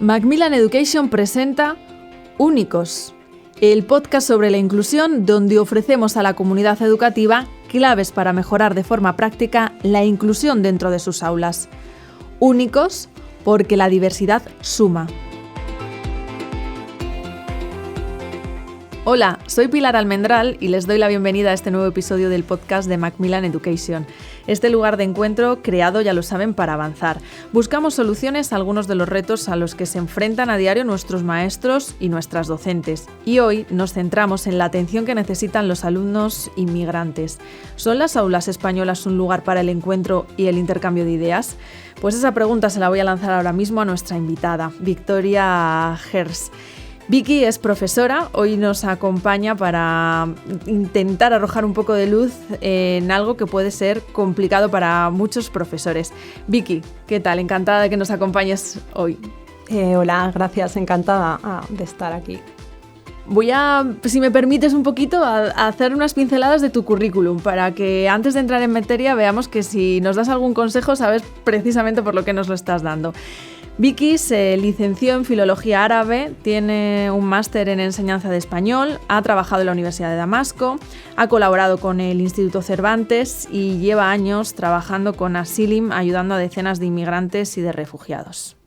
Macmillan Education presenta Únicos, el podcast sobre la inclusión donde ofrecemos a la comunidad educativa claves para mejorar de forma práctica la inclusión dentro de sus aulas. Únicos porque la diversidad suma. Hola, soy Pilar Almendral y les doy la bienvenida a este nuevo episodio del podcast de Macmillan Education. Este lugar de encuentro creado, ya lo saben, para avanzar. Buscamos soluciones a algunos de los retos a los que se enfrentan a diario nuestros maestros y nuestras docentes. Y hoy nos centramos en la atención que necesitan los alumnos inmigrantes. ¿Son las aulas españolas un lugar para el encuentro y el intercambio de ideas? Pues esa pregunta se la voy a lanzar ahora mismo a nuestra invitada, Victoria Hers. Vicky es profesora, hoy nos acompaña para intentar arrojar un poco de luz en algo que puede ser complicado para muchos profesores. Vicky, ¿qué tal? Encantada de que nos acompañes hoy. Hola, gracias, encantada de estar aquí. Voy a, si me permites un poquito, a hacer unas pinceladas de tu currículum para que antes de entrar en materia veamos que si nos das algún consejo sabes precisamente por lo que nos lo estás dando. Vicky se licenció en Filología Árabe, tiene un máster en Enseñanza de Español, ha trabajado en la Universidad de Damasco, ha colaborado con el Instituto Cervantes y lleva años trabajando con Asilim, ayudando a decenas de inmigrantes y de refugiados.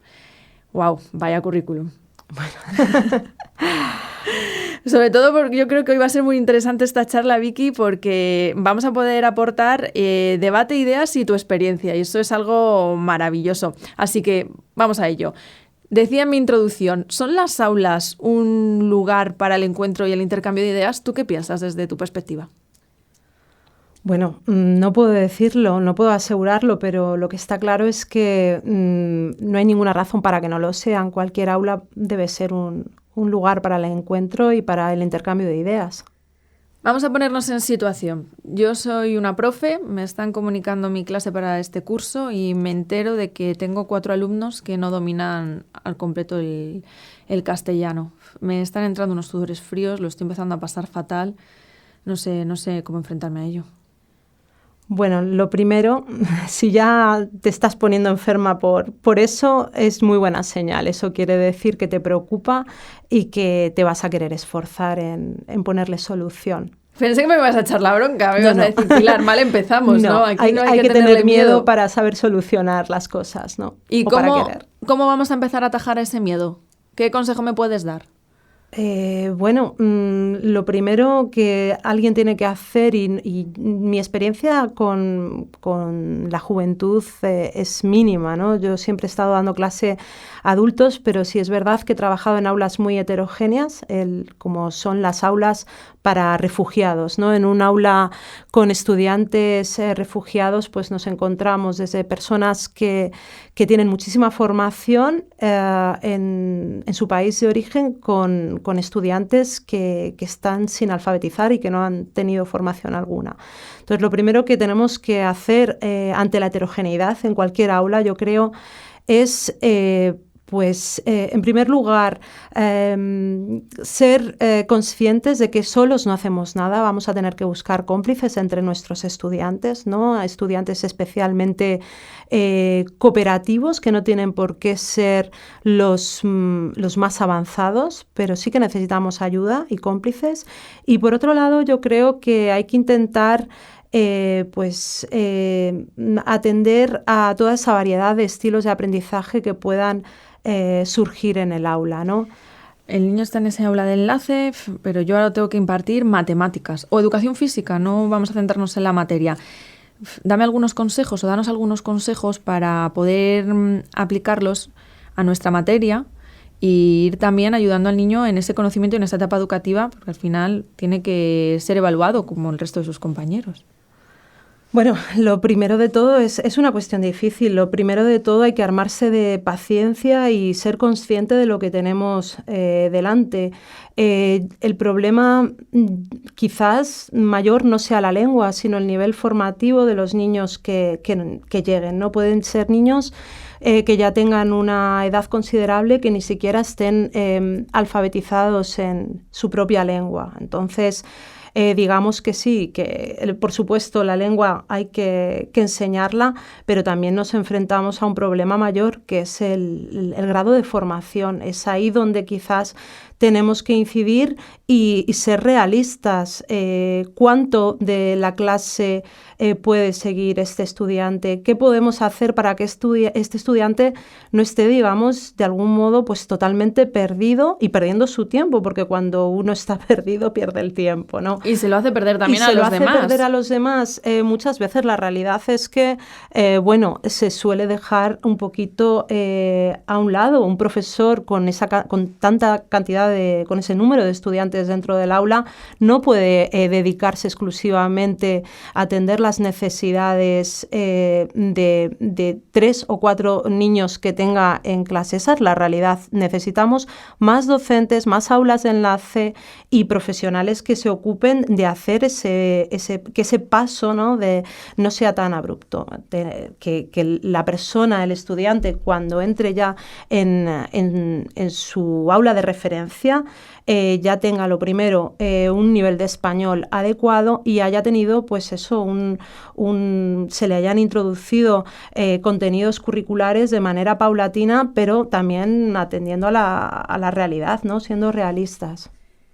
¡Wow! Vaya currículum. Bueno. Sobre todo porque yo creo que hoy va a ser muy interesante esta charla, Vicky, porque vamos a poder aportar debate, ideas y tu experiencia, y eso es algo maravilloso. Así que vamos a ello. Decía en mi introducción, ¿son las aulas un lugar para el encuentro y el intercambio de ideas? ¿Tú qué piensas desde tu perspectiva? Bueno, no puedo decirlo, no puedo asegurarlo, pero lo que está claro es que no hay ninguna razón para que no lo sean. Cualquier aula debe ser un lugar para el encuentro y para el intercambio de ideas. Vamos a ponernos en situación. Yo soy una profe, me están comunicando mi clase para este curso y me entero de que tengo 4 alumnos que no dominan al completo el castellano. Me están entrando unos sudores fríos, lo estoy empezando a pasar fatal. No sé cómo enfrentarme a ello. Bueno, lo primero, si ya te estás poniendo enferma por eso, es muy buena señal. Eso quiere decir que te preocupa y que te vas a querer esforzar en ponerle solución. Pensé que me ibas a echar la bronca, me ibas a decir, Pilar, mal empezamos, ¿no? Aquí no hay que tener miedo para saber solucionar las cosas, ¿no? ¿Y cómo vamos a empezar a atajar ese miedo? ¿Qué consejo me puedes dar? Lo primero que alguien tiene que hacer, y mi experiencia con la juventud es mínima, ¿no? Yo siempre he estado dando clase a adultos, pero sí es verdad que he trabajado en aulas muy heterogéneas, como son las aulas para refugiados, ¿no? En un aula con estudiantes refugiados, pues nos encontramos desde personas que tienen muchísima formación en su país de origen con estudiantes que están sin alfabetizar y que no han tenido formación alguna. Entonces, lo primero que tenemos que hacer ante la heterogeneidad en cualquier aula, yo creo, es en primer lugar, ser conscientes de que solos no hacemos nada. Vamos a tener que buscar cómplices entre nuestros estudiantes, ¿no? Estudiantes especialmente cooperativos, que no tienen por qué ser los más avanzados, pero sí que necesitamos ayuda y cómplices. Y por otro lado, yo creo que hay que intentar atender a toda esa variedad de estilos de aprendizaje que puedan surgir en el aula, ¿no? El niño está en ese aula de enlace, pero yo ahora tengo que impartir matemáticas o educación física, no vamos a centrarnos en la materia. Dame algunos consejos o danos algunos consejos para poder aplicarlos a nuestra materia y ir también ayudando al niño en ese conocimiento y en esa etapa educativa, porque al final tiene que ser evaluado como el resto de sus compañeros. Bueno, lo primero de todo es una cuestión difícil. Lo primero de todo hay que armarse de paciencia y ser consciente de lo que tenemos delante. El problema quizás mayor no sea la lengua, sino el nivel formativo de los niños que lleguen, ¿no? Pueden ser niños que ya tengan una edad considerable, que ni siquiera estén alfabetizados en su propia lengua. Entonces, digamos que sí, que por supuesto la lengua hay que enseñarla, pero también nos enfrentamos a un problema mayor, que es el grado de formación. Es ahí donde quizás tenemos que incidir y ser realistas. ¿Cuánto de la clase puede seguir este estudiante? ¿Qué podemos hacer para que este estudiante no esté, digamos, de algún modo, pues totalmente perdido y perdiendo su tiempo? Porque cuando uno está perdido, pierde el tiempo, ¿no? Y se lo hace perder también a los demás. Y se lo hace perder a los demás. Muchas veces la realidad es que, se suele dejar un poquito a un lado. Un profesor con tanta cantidad con ese número de estudiantes dentro del aula no puede dedicarse exclusivamente a atender las necesidades de 3 o 4 niños que tenga en clase. Esa es la realidad. Necesitamos más docentes, más aulas de enlace y profesionales que se ocupen de hacer que ese paso, ¿no? No sea tan abrupto, que la persona, el estudiante, cuando entre ya en su aula de referencia, ya tenga lo primero un nivel de español adecuado y haya tenido, pues eso, se le hayan introducido contenidos curriculares de manera paulatina, pero también atendiendo a la realidad, ¿no? Siendo realistas.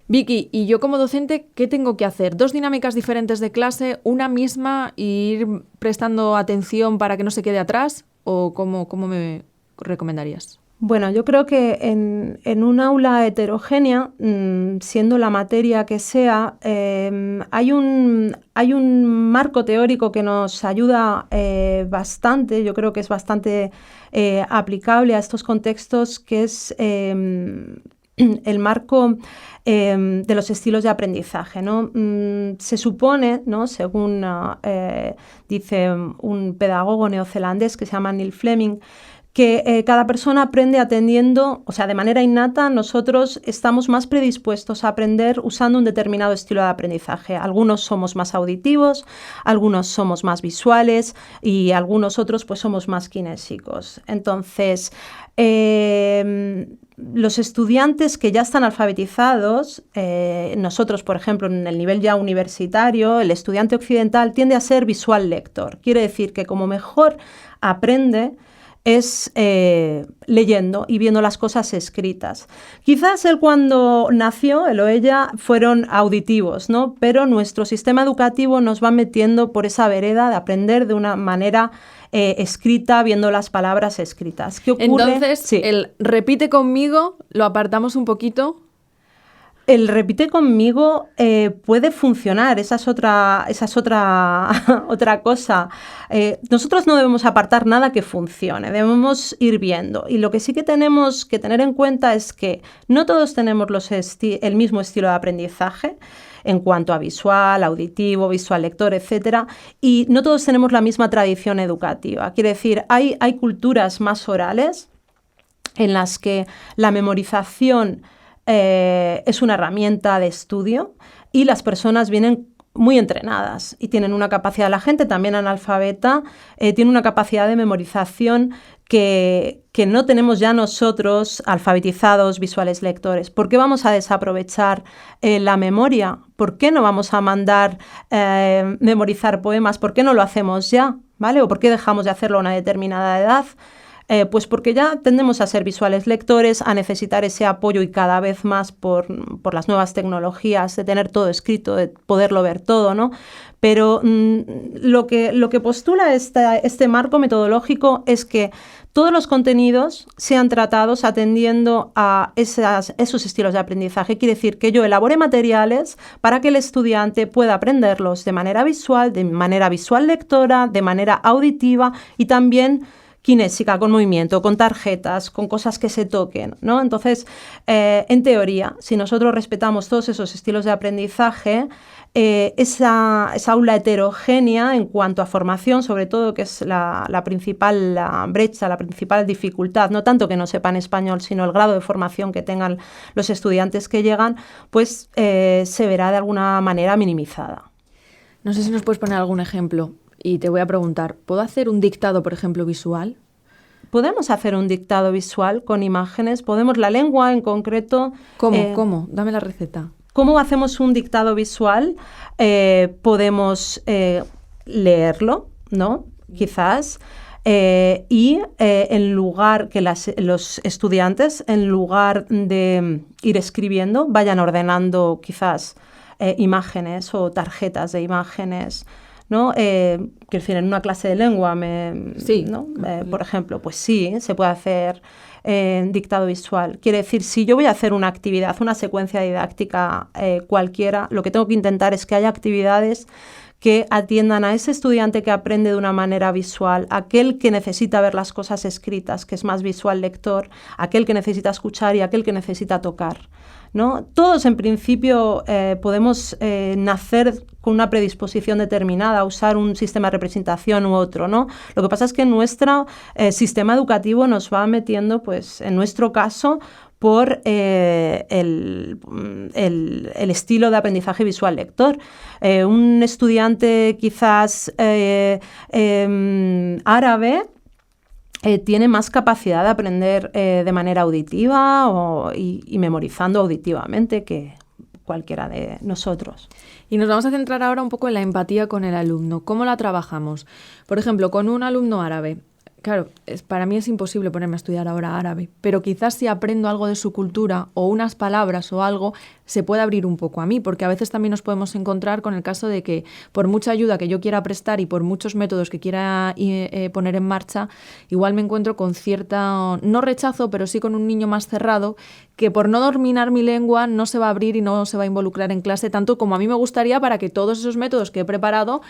Vicky, y yo como docente, ¿qué tengo que hacer? ¿2 dinámicas diferentes de clase, una misma, e ir prestando atención para que no se quede atrás? ¿O cómo me recomendarías? Bueno, yo creo que en un aula heterogénea, siendo la materia que sea, hay un marco teórico que nos ayuda bastante, yo creo que es bastante aplicable a estos contextos, que es el marco de los estilos de aprendizaje, ¿no? Se supone, ¿no?, según dice un pedagogo neozelandés que se llama Neil Fleming, que cada persona aprende atendiendo, o sea, de manera innata. Nosotros estamos más predispuestos a aprender usando un determinado estilo de aprendizaje. Algunos somos más auditivos, algunos somos más visuales y algunos otros pues somos más kinésicos. Entonces, los estudiantes que ya están alfabetizados, nosotros, por ejemplo, en el nivel ya universitario, el estudiante occidental tiende a ser visual lector. Quiere decir que como mejor aprende es leyendo y viendo las cosas escritas. Quizás él, cuando nació, él o ella, fueron auditivos, ¿no? Pero nuestro sistema educativo nos va metiendo por esa vereda de aprender de una manera escrita, viendo las palabras escritas. ¿Qué ocurre? Entonces, sí, el repite conmigo, lo apartamos un poquito. El repite conmigo puede funcionar, esa es otra cosa. Nosotros no debemos apartar nada que funcione, debemos ir viendo. Y lo que sí que tenemos que tener en cuenta es que no todos tenemos el mismo estilo de aprendizaje en cuanto a visual, auditivo, visual lector, etcétera, y no todos tenemos la misma tradición educativa. Quiere decir, hay culturas más orales en las que la memorización es una herramienta de estudio y las personas vienen muy entrenadas y tienen una capacidad, la gente también analfabeta, tiene una capacidad de memorización que no tenemos ya nosotros, alfabetizados, visuales lectores. ¿Por qué vamos a desaprovechar la memoria? ¿Por qué no vamos a mandar memorizar poemas? ¿Por qué no lo hacemos ya? ¿Vale? ¿O por qué dejamos de hacerlo a una determinada edad? Pues porque ya tendemos a ser visuales lectores, a necesitar ese apoyo y cada vez más por las nuevas tecnologías, de tener todo escrito, de poderlo ver todo, ¿no? Pero lo que postula este marco metodológico es que todos los contenidos sean tratados atendiendo a esos estilos de aprendizaje. Quiere decir que yo elabore materiales para que el estudiante pueda aprenderlos de manera visual lectora, de manera auditiva y también kinésica, con movimiento, con tarjetas, con cosas que se toquen, ¿no? Entonces, en teoría, si nosotros respetamos todos esos estilos de aprendizaje, esa aula heterogénea en cuanto a formación, sobre todo, que es la principal brecha, la principal dificultad, no tanto que no sepan español, sino el grado de formación que tengan los estudiantes que llegan, pues se verá de alguna manera minimizada. No sé si nos puedes poner algún ejemplo. Y te voy a preguntar, ¿puedo hacer un dictado, por ejemplo, visual? Podemos hacer un dictado visual con imágenes, la lengua en concreto... ¿Cómo? Dame la receta. ¿cómo hacemos un dictado visual? Podemos leerlo, ¿no? Quizás. En lugar que los estudiantes, en lugar de ir escribiendo, vayan ordenando quizás imágenes o tarjetas de imágenes, ¿no? Quiero decir, en una clase de lengua, sí. ¿no? Por ejemplo, pues sí, se puede hacer dictado visual. Quiere decir, si yo voy a hacer una actividad, una secuencia didáctica cualquiera, lo que tengo que intentar es que haya actividades que atiendan a ese estudiante que aprende de una manera visual, aquel que necesita ver las cosas escritas, que es más visual lector, aquel que necesita escuchar y aquel que necesita tocar, ¿no? Todos, en principio, podemos nacer con una predisposición determinada a usar un sistema de representación u otro, ¿no? Lo que pasa es que nuestro sistema educativo nos va metiendo, pues, en nuestro caso, por el estilo de aprendizaje visual lector. Un estudiante quizás árabe tiene más capacidad de aprender de manera auditiva y memorizando auditivamente que cualquiera de nosotros. Y nos vamos a centrar ahora un poco en la empatía con el alumno. ¿Cómo la trabajamos? Por ejemplo, con un alumno árabe. Claro, para mí es imposible ponerme a estudiar ahora árabe, pero quizás si aprendo algo de su cultura o unas palabras o algo, se puede abrir un poco a mí, porque a veces también nos podemos encontrar con el caso de que por mucha ayuda que yo quiera prestar y por muchos métodos que quiera poner en marcha, igual me encuentro con cierta, no rechazo, pero sí con un niño más cerrado que por no dominar mi lengua no se va a abrir y no se va a involucrar en clase tanto como a mí me gustaría para que todos esos métodos que he preparado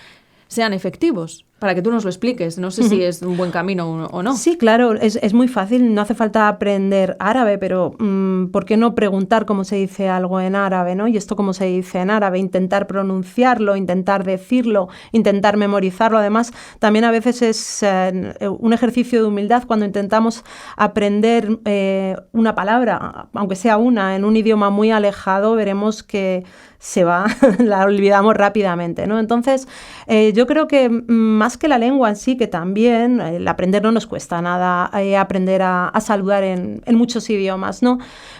sean efectivos, para que tú nos lo expliques. No sé si es un buen camino o no. Sí, claro, es muy fácil, no hace falta aprender árabe, pero ¿por qué no preguntar cómo se dice algo en árabe, ¿no? Y esto cómo se dice en árabe, intentar pronunciarlo, intentar decirlo, intentar memorizarlo. Además, también a veces es un ejercicio de humildad cuando intentamos aprender una palabra, aunque sea una, en un idioma muy alejado, veremos que se va, la olvidamos rápidamente, ¿no? Entonces, yo creo que más que la lengua en sí, que también el aprender no nos cuesta nada, aprender a saludar en muchos idiomas, ¿no?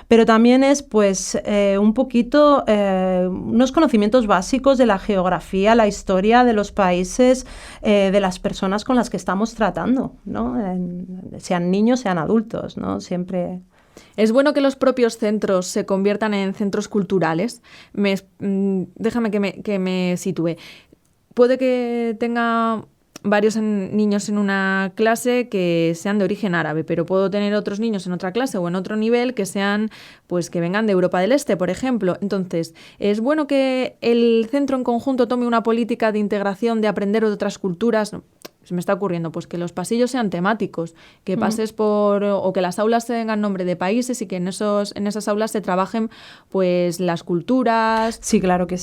Pero también es, pues, un poquito unos conocimientos básicos de la geografía, la historia de los países, de las personas con las que estamos tratando, ¿no? Sean niños, sean adultos, ¿no? Siempre... ¿Es bueno que los propios centros se conviertan en centros culturales? Déjame que me sitúe. Puede que tenga varios niños en una clase que sean de origen árabe, pero puedo tener otros niños en otra clase o en otro nivel que sean, pues, que vengan de Europa del Este, por ejemplo. Entonces, ¿es bueno que el centro en conjunto tome una política de integración, de aprender de otras culturas? Se me está ocurriendo, pues que los pasillos sean temáticos, que pases por, o que las aulas tengan nombre de países y que en esas aulas se trabajen, pues, las culturas. Sí, claro que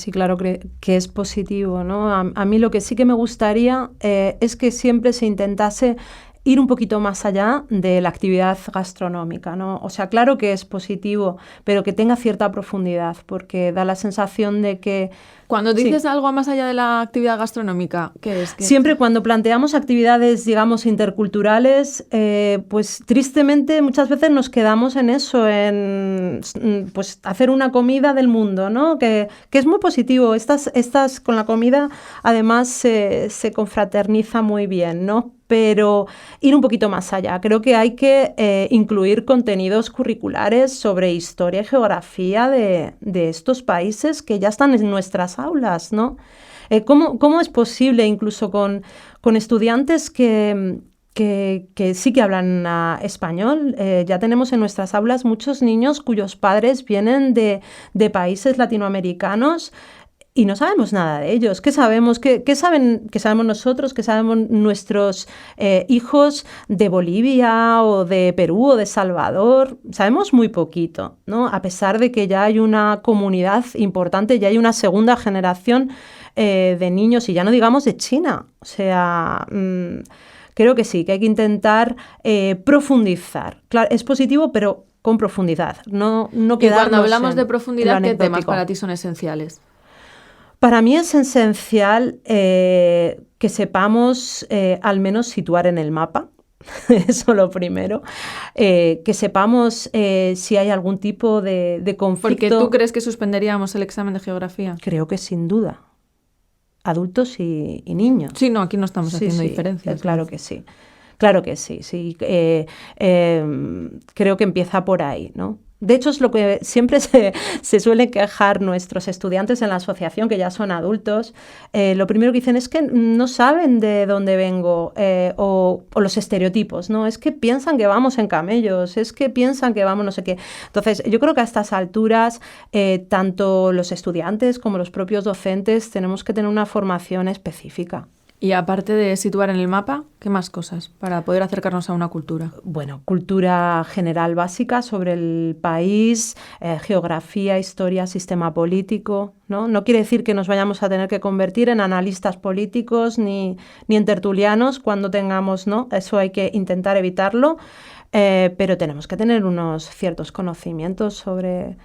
es positivo, ¿no? A mí lo que sí que me gustaría es que siempre se intentase ir un poquito más allá de la actividad gastronómica, ¿no? O sea, claro que es positivo, pero que tenga cierta profundidad, porque da la sensación de que... Cuando dices algo más allá de la actividad gastronómica, ¿qué es? Siempre cuando planteamos actividades, digamos, interculturales, pues tristemente muchas veces nos quedamos en eso, en pues hacer una comida del mundo, ¿no? Que es muy positivo. Estas con la comida además se confraterniza muy bien, ¿no? Pero ir un poquito más allá. Creo que hay que incluir contenidos curriculares sobre historia y geografía de estos países que ya están en nuestras aulas, ¿no? ¿Cómo es posible, incluso con estudiantes que sí que hablan español? Ya tenemos en nuestras aulas muchos niños cuyos padres vienen de países latinoamericanos y no sabemos nada de ellos. ¿Qué sabemos? ¿Qué sabemos nosotros? ¿Qué sabemos nuestros hijos de Bolivia o de Perú o de Salvador? Sabemos muy poquito, ¿no? A pesar de que ya hay una comunidad importante, ya hay una segunda generación de niños, y ya no digamos de China. O sea... creo que sí, que hay que intentar profundizar. Claro, es positivo, pero con profundidad. No quedarnos. Y cuando hablamos de profundidad, ¿qué temas para ti son esenciales? Para mí es esencial que sepamos al menos situar en el mapa eso lo primero, que sepamos si hay algún tipo de conflicto. ¿Porque tú crees que suspenderíamos el examen de geografía? Creo que sin duda. Adultos y niños. Sí, no, aquí no estamos haciendo diferencias. Claro que sí. Claro que sí. Creo que empieza por ahí, ¿no? De hecho, es lo que siempre se suele quejar nuestros estudiantes en la asociación, que ya son adultos. Lo primero que dicen es que no saben de dónde vengo o los estereotipos, ¿no? Es que piensan que vamos en camellos, es que piensan que vamos no sé qué. Entonces, yo creo que a estas alturas, tanto los estudiantes como los propios docentes tenemos que tener una formación específica. Y aparte de situar en el mapa, ¿qué más cosas para poder acercarnos a una cultura? Bueno, cultura general básica sobre el país, geografía, historia, sistema político, ¿no? No quiere decir que nos vayamos a tener que convertir en analistas políticos ni en tertulianos cuando tengamos, ¿no? Eso hay que intentar evitarlo, pero tenemos que tener unos ciertos conocimientos sobre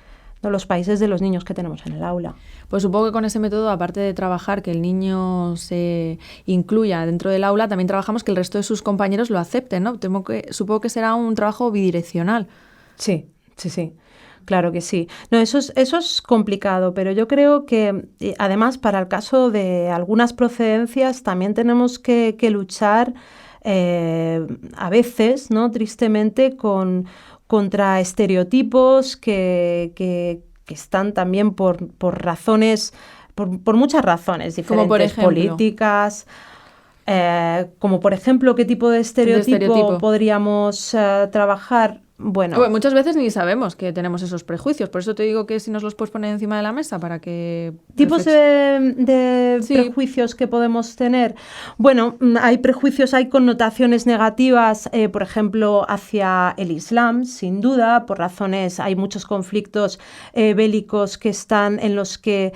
los países de los niños que tenemos en el aula. Pues supongo que con ese método, aparte de trabajar que el niño se incluya dentro del aula, también trabajamos que el resto de sus compañeros lo acepten, ¿no? Supongo que será un trabajo bidireccional. Sí. Claro que sí. No, eso es complicado, pero yo creo que además para el caso de algunas procedencias también tenemos que luchar a veces, ¿no? Tristemente, contra estereotipos que están también por razones, por muchas razones diferentes, como por ejemplo, políticas. Como por ejemplo, ¿qué tipo de estereotipo podríamos trabajar? Bueno, muchas veces ni sabemos que tenemos esos prejuicios, por eso te digo que si nos los puedes poner encima de la mesa para que... ¿Tipos de prejuicios que podemos tener? Bueno, hay prejuicios, hay connotaciones negativas, por ejemplo, hacia el Islam, sin duda, por razones, hay muchos conflictos bélicos que están en los que,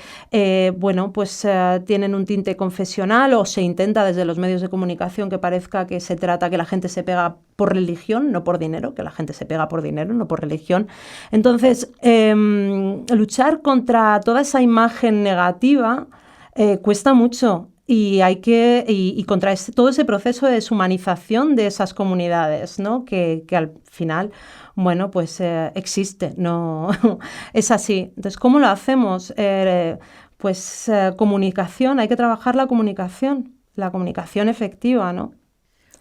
tienen un tinte confesional o se intenta desde los medios de comunicación que parezca que se trata que la gente se pega por religión, no por dinero, que la gente se pega por dinero, no por religión. Entonces, luchar contra toda esa imagen negativa cuesta mucho y contra todo ese proceso de deshumanización de esas comunidades, ¿no? Que al final, bueno, pues existe, no es así. Entonces, ¿cómo lo hacemos? Comunicación, hay que trabajar la comunicación efectiva, ¿no?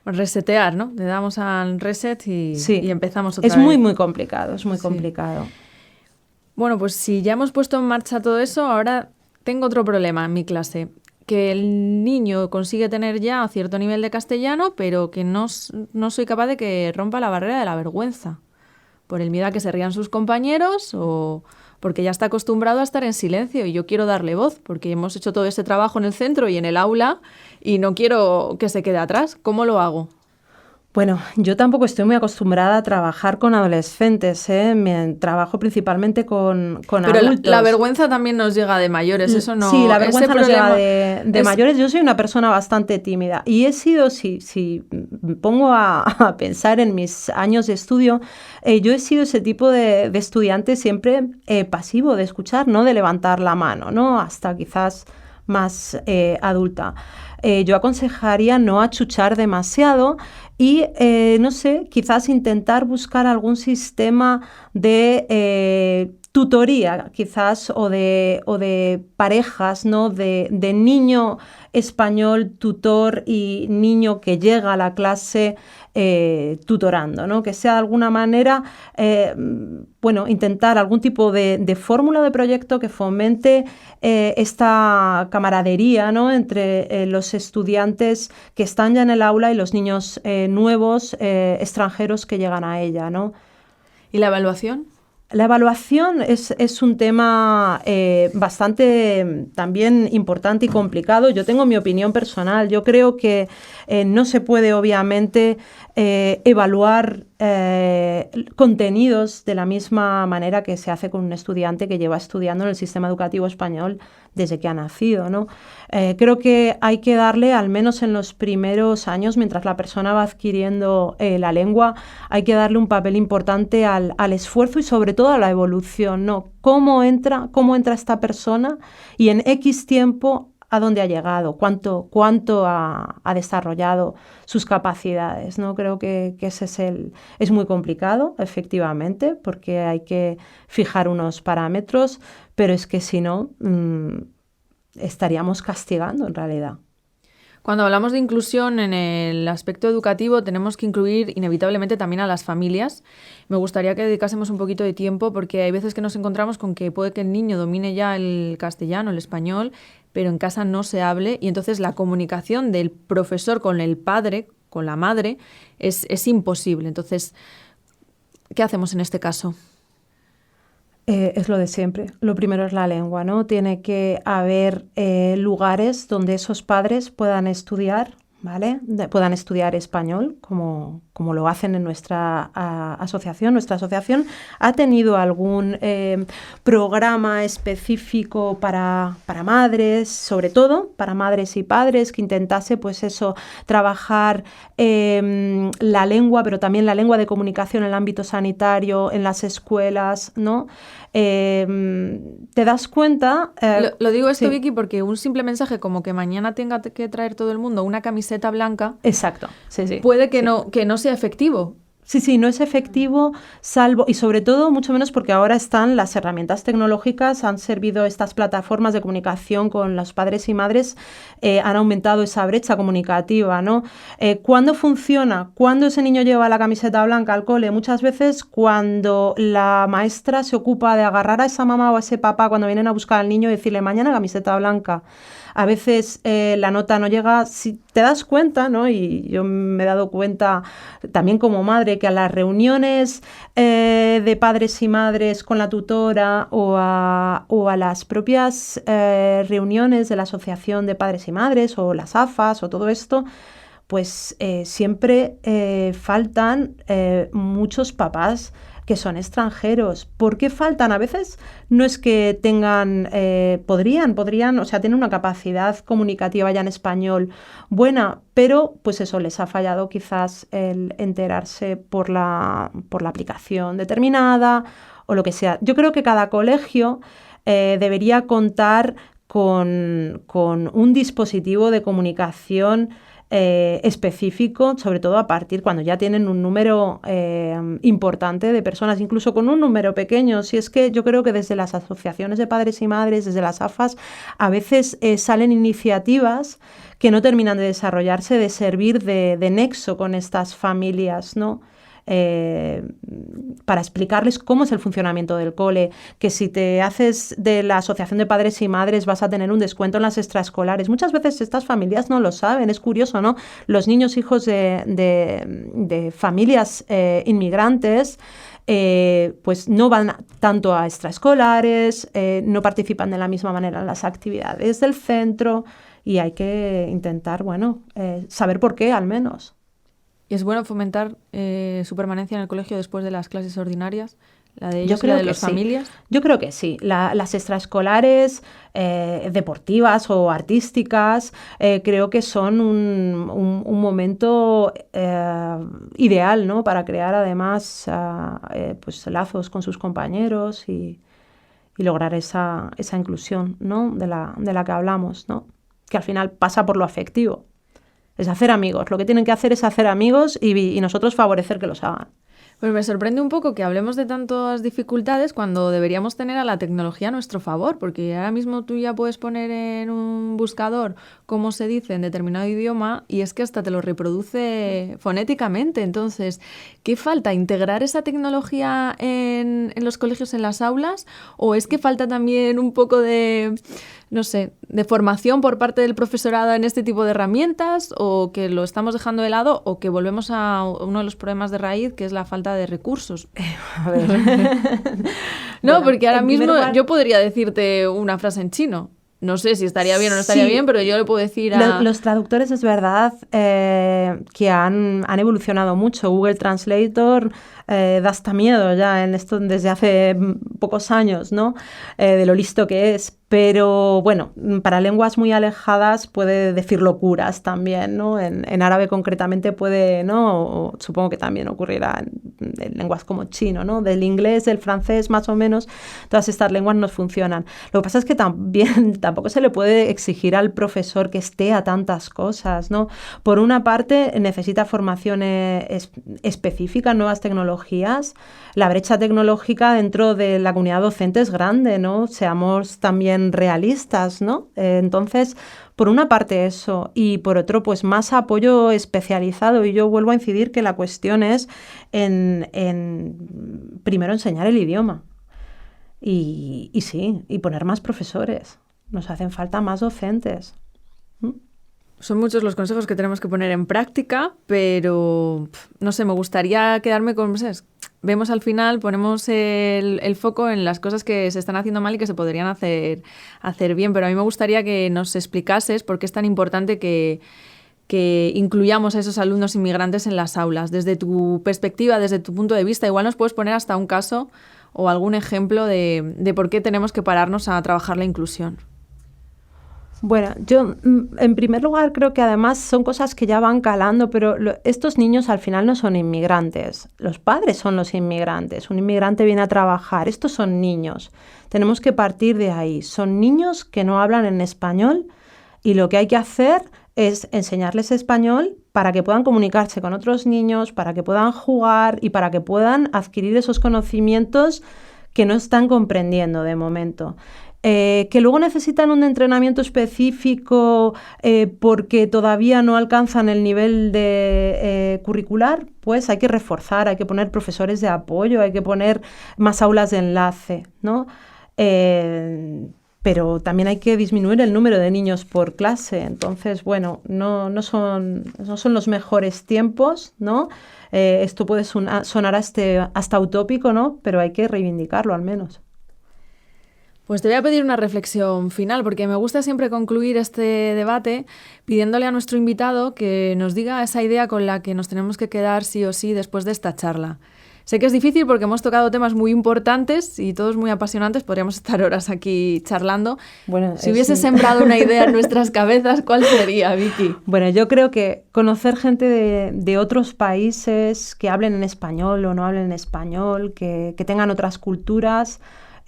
Resetear, ¿no? Le damos al reset y empezamos otra vez. Es muy, muy complicado, es muy complicado. Bueno, pues si ya hemos puesto en marcha todo eso, ahora tengo otro problema en mi clase. Que el niño consigue tener ya cierto nivel de castellano, pero que no soy capaz de que rompa la barrera de la vergüenza. Por el miedo a que se rían sus compañeros o porque ya está acostumbrado a estar en silencio y yo quiero darle voz porque hemos hecho todo ese trabajo en el centro y en el aula y no quiero que se quede atrás. ¿Cómo lo hago? Bueno, yo tampoco estoy muy acostumbrada a trabajar con adolescentes, trabajo principalmente con adultos. Pero la vergüenza también nos llega de mayores, eso no... Sí, la vergüenza nos llega de mayores. Yo soy una persona bastante tímida y he sido, si me pongo a pensar en mis años de estudio, yo he sido ese tipo de estudiante siempre pasivo de escuchar, no de levantar la mano, ¿no? Hasta quizás más adulta. Yo aconsejaría no achuchar demasiado y, quizás intentar buscar algún sistema de tutoría, quizás, o de parejas, ¿no? De niño español tutor y niño que llega a la clase tutorando, ¿no? Que sea de alguna manera, intentar algún tipo de fórmula de proyecto que fomente esta camaradería, ¿no? Entre los estudiantes que están ya en el aula y los niños nuevos extranjeros que llegan a ella, ¿no? ¿Y la evaluación? La evaluación es un tema bastante también importante y complicado. Yo tengo mi opinión personal. Yo creo que no se puede, obviamente, evaluar contenidos de la misma manera que se hace con un estudiante que lleva estudiando en el sistema educativo español desde que ha nacido, ¿no? Creo que hay que darle, al menos en los primeros años, mientras la persona va adquiriendo la lengua, hay que darle un papel importante al esfuerzo y sobre todo a la evolución, ¿no? ¿Cómo entra esta persona? Y en X tiempo a dónde ha llegado, cuánto ha desarrollado sus capacidades, ¿no? Creo que ese es muy complicado, efectivamente, porque hay que fijar unos parámetros, pero es que si no, estaríamos castigando en realidad. Cuando hablamos de inclusión en el aspecto educativo, tenemos que incluir inevitablemente también a las familias. Me gustaría que dedicásemos un poquito de tiempo porque hay veces que nos encontramos con que puede que el niño domine ya el castellano, el español, pero en casa no se hable y entonces la comunicación del profesor con el padre, con la madre, es imposible. Entonces, ¿qué hacemos en este caso? Es lo de siempre. Lo primero es la lengua, ¿no? Tiene que haber lugares donde esos padres puedan estudiar, ¿vale? Puedan estudiar español, como lo hacen en nuestra asociación. Nuestra asociación ha tenido algún programa específico para madres, sobre todo para madres y padres, que intentase, pues eso, trabajar la lengua, pero también la lengua de comunicación en el ámbito sanitario, en las escuelas, ¿no? ¿Te das cuenta? Lo digo esto, sí. Vicky, porque un simple mensaje como que mañana tenga que traer todo el mundo una camiseta blanca, exacto, sí. puede que no sea efectivo. Sí, no es efectivo, salvo, y sobre todo, mucho menos porque ahora están las herramientas tecnológicas, han servido estas plataformas de comunicación con los padres y madres, han aumentado esa brecha comunicativa, ¿no? ¿Cuándo funciona? ¿Cuándo ese niño lleva la camiseta blanca al cole? Muchas veces cuando la maestra se ocupa de agarrar a esa mamá o a ese papá cuando vienen a buscar al niño y decirle, mañana camiseta blanca. A veces la nota no llega, si te das cuenta, ¿no? Y yo me he dado cuenta también como madre que a las reuniones de padres y madres con la tutora o a las propias reuniones de la Asociación de Padres y Madres o las AFAS o todo esto, pues siempre faltan muchos papás que son extranjeros. ¿Por qué faltan? A veces no es que tengan, podrían, o sea, tienen una capacidad comunicativa ya en español buena, pero pues eso, les ha fallado quizás el enterarse por la aplicación determinada o lo que sea. Yo creo que cada colegio debería contar con un dispositivo de comunicación específico, sobre todo a partir cuando ya tienen un número importante de personas, incluso con un número pequeño. Si es que yo creo que desde las asociaciones de padres y madres, desde las AFAS, a veces salen iniciativas que no terminan de desarrollarse, de servir de nexo con estas familias, ¿no? Para explicarles cómo es el funcionamiento del cole, que si te haces de la Asociación de Padres y Madres vas a tener un descuento en las extraescolares. Muchas veces estas familias no lo saben, es curioso, ¿no? Los niños hijos de familias inmigrantes pues no van tanto a extraescolares, no participan de la misma manera en las actividades del centro y hay que intentar, saber por qué al menos. ¿Y es bueno fomentar su permanencia en el colegio después de las clases ordinarias? ¿La de ellos y la de las familias? Yo creo que sí. Las extraescolares deportivas o artísticas creo que son un momento ideal, ¿no? Para crear además pues lazos con sus compañeros y lograr esa inclusión, ¿no? de la que hablamos, ¿no? Que al final pasa por lo afectivo. Es hacer amigos. Lo que tienen que hacer es hacer amigos y nosotros favorecer que los hagan. Pues me sorprende un poco que hablemos de tantas dificultades cuando deberíamos tener a la tecnología a nuestro favor, porque ahora mismo tú ya puedes poner en un buscador cómo se dice en determinado idioma y es que hasta te lo reproduce fonéticamente. Entonces, ¿qué falta? ¿Integrar esa tecnología en los colegios, en las aulas? ¿O es que falta también un poco de formación por parte del profesorado en este tipo de herramientas, o que lo estamos dejando de lado, o que volvemos a uno de los problemas de raíz, que es la falta de recursos? A ver. No, porque ahora mismo yo podría decirte una frase en chino. No sé si estaría bien o no estaría bien, pero yo le puedo decir Los traductores es verdad que han evolucionado mucho. Google Translator da hasta miedo ya en esto desde hace pocos años, ¿no? De lo listo que es. Pero bueno, para lenguas muy alejadas puede decir locuras también, ¿no? En árabe concretamente puede, ¿no? O supongo que también ocurrirá en lenguas como chino, ¿no? Del inglés, del francés, más o menos, todas estas lenguas no funcionan. Lo que pasa es que tampoco se le puede exigir al profesor que esté a tantas cosas, ¿no? Por una parte, necesita formación específica en nuevas tecnologías. La brecha tecnológica dentro de la comunidad docente es grande, ¿no? Seamos también realistas, ¿no? Entonces, por una parte eso, y por otro, pues más apoyo especializado. Y yo vuelvo a incidir que la cuestión es en primero enseñar el idioma. Y sí, y poner más profesores. Nos hacen falta más docentes. Son muchos los consejos que tenemos que poner en práctica, pero no sé, me gustaría quedarme con... Vemos al final, ponemos el foco en las cosas que se están haciendo mal y que se podrían hacer bien, pero a mí me gustaría que nos explicases por qué es tan importante que incluyamos a esos alumnos inmigrantes en las aulas. Desde tu perspectiva, desde tu punto de vista, igual nos puedes poner hasta un caso o algún ejemplo de por qué tenemos que pararnos a trabajar la inclusión. Bueno, yo en primer lugar creo que además son cosas que ya van calando, pero estos niños al final no son inmigrantes. Los padres son los inmigrantes. Un inmigrante viene a trabajar. Estos son niños. Tenemos que partir de ahí. Son niños que no hablan en español y lo que hay que hacer es enseñarles español para que puedan comunicarse con otros niños, para que puedan jugar y para que puedan adquirir esos conocimientos que no están comprendiendo de momento. Que luego necesitan un entrenamiento específico porque todavía no alcanzan el nivel de curricular, pues hay que reforzar, hay que poner profesores de apoyo, hay que poner más aulas de enlace, ¿no? Pero también hay que disminuir el número de niños por clase. Entonces, bueno, no son los mejores tiempos, ¿no? Esto puede sonar hasta utópico, ¿no? Pero hay que reivindicarlo al menos. Pues te voy a pedir una reflexión final, porque me gusta siempre concluir este debate pidiéndole a nuestro invitado que nos diga esa idea con la que nos tenemos que quedar sí o sí después de esta charla. Sé que es difícil porque hemos tocado temas muy importantes y todos muy apasionantes, podríamos estar horas aquí charlando. Bueno, si hubiese sembrado una idea en nuestras cabezas, ¿cuál sería, Vicky? Bueno, yo creo que conocer gente de otros países que hablen en español o no hablen en español, que tengan otras culturas...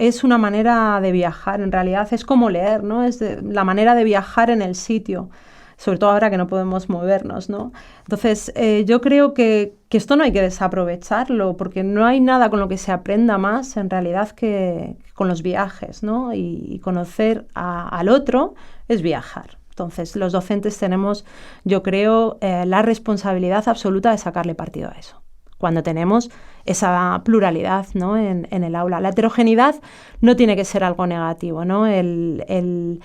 Es una manera de viajar, en realidad es como leer, ¿no? Es la manera de viajar en el sitio, sobre todo ahora que no podemos movernos, ¿no? Entonces, yo creo que esto no hay que desaprovecharlo, porque no hay nada con lo que se aprenda más, en realidad, que con los viajes, ¿no? Y conocer al otro es viajar. Entonces, los docentes tenemos, yo creo, la responsabilidad absoluta de sacarle partido a eso, cuando tenemos esa pluralidad, ¿no? en el aula. La heterogeneidad no tiene que ser algo negativo, ¿no? El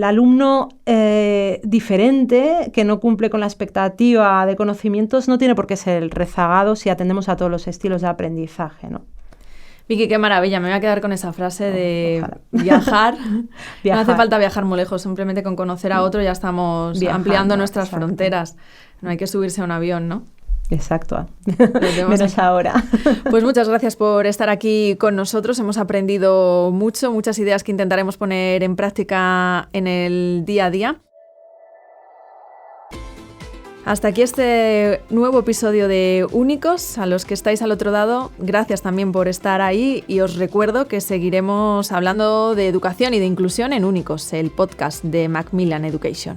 alumno diferente, que no cumple con la expectativa de conocimientos, no tiene por qué ser el rezagado si atendemos a todos los estilos de aprendizaje, ¿no? Vicky, qué maravilla, me voy a quedar con esa frase de viajar. No hace falta viajar muy lejos, simplemente con conocer a otro ya estamos ampliando nuestras fronteras. No hay que subirse a un avión, ¿no? Exacto, menos ahora. Pues muchas gracias por estar aquí con nosotros. Hemos aprendido mucho, muchas ideas que intentaremos poner en práctica en el día a día. Hasta aquí este nuevo episodio de Únicos. A los que estáis al otro lado, gracias también por estar ahí y os recuerdo que seguiremos hablando de educación y de inclusión en Únicos, el podcast de Macmillan Education.